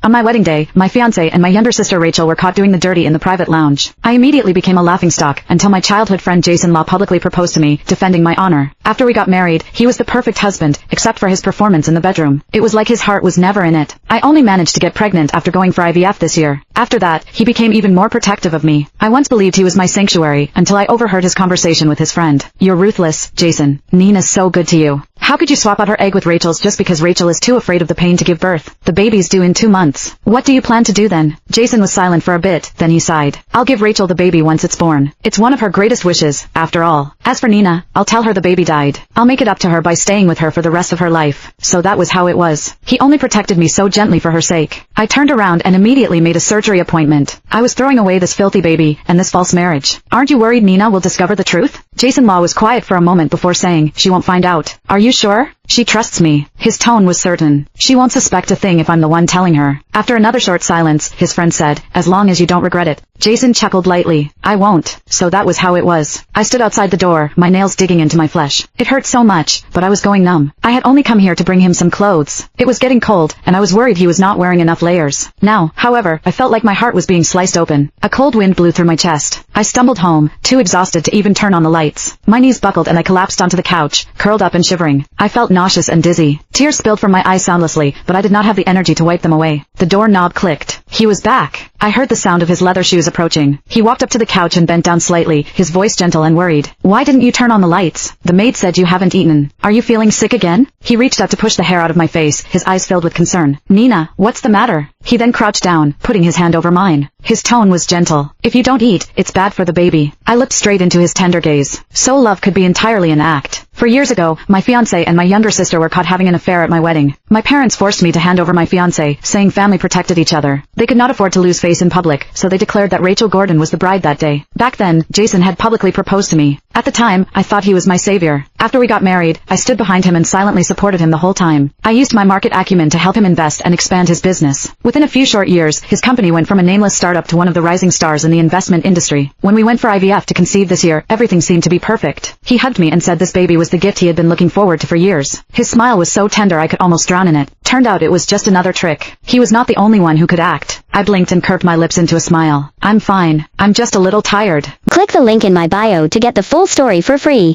On my wedding day, my fiancé and my younger sister Rachel were caught doing the dirty in the private lounge. I immediately became a laughingstock until my childhood friend Jason Law publicly proposed to me, defending my honor. After we got married, he was the perfect husband, except for his performance in the bedroom. It was like his heart was never in it. I only managed to get pregnant after going for IVF this year. After that, he became even more protective of me. I once believed he was my sanctuary until I overheard his conversation with his friend. You're ruthless, Jason. Nina's so good to you. How could you swap out her egg with Rachel's just because Rachel is too afraid of the pain to give birth? The baby's due in 2 months. What do you plan to do then? Jason was silent for a bit, then he sighed. I'll give Rachel the baby once it's born. It's one of her greatest wishes, after all. As for Nina, I'll tell her the baby died. I'll make it up to her by staying with her for the rest of her life. So that was how it was. He only protected me so gently for her sake. I turned around and immediately made a surgery appointment. I was throwing away this filthy baby and this false marriage. Aren't you worried Nina will discover the truth? Jason Law was quiet for a moment before saying, she won't find out. Are you sure? She trusts me. His tone was certain. She won't suspect a thing if I'm the one telling her. After another short silence, his friend said, as long as you don't regret it. Jason chuckled lightly. I won't. So that was how it was. I stood outside the door, my nails digging into my flesh. It hurt so much, but I was going numb. I had only come here to bring him some clothes. It was getting cold, and I was worried he was not wearing enough layers. Now, however, I felt like my heart was being sliced open. A cold wind blew through my chest. I stumbled home, too exhausted to even turn on the lights. My knees buckled and I collapsed onto the couch, curled up and shivering. I felt nauseous and dizzy. Tears spilled from my eyes soundlessly, but I did not have the energy to wipe them away. The doorknob clicked. He was back. I heard the sound of his leather shoes approaching. He walked up to the couch and bent down slightly, his voice gentle and worried. Why didn't you turn on the lights? The maid said you haven't eaten. Are you feeling sick again? He reached up to push the hair out of my face, his eyes filled with concern. Nina, what's the matter? He then crouched down, putting his hand over mine. His tone was gentle. If you don't eat, it's bad for the baby. I looked straight into his tender gaze. So love could be entirely an act. For years ago, my fiancé and my younger sister were caught having an affair at my wedding. My parents forced me to hand over my fiancé, saying family protected each other. They could not afford to lose face in public, so they declared that Rachel Gordon was the bride that day. Back then, Jason had publicly proposed to me. At the time, I thought he was my savior. After we got married, I stood behind him and silently supported him the whole time. I used my market acumen to help him invest and expand his business. Within a few short years, his company went from a nameless startup to one of the rising stars in the investment industry. When we went for IVF to conceive this year, everything seemed to be perfect. He hugged me and said this baby was the gift he had been looking forward to for years. His smile was so tender I could almost drown in it. Turned out it was just another trick. He was not the only one who could act. I blinked and curved my lips into a smile. I'm fine. I'm just a little tired. Click the link in my bio to get the full story for free.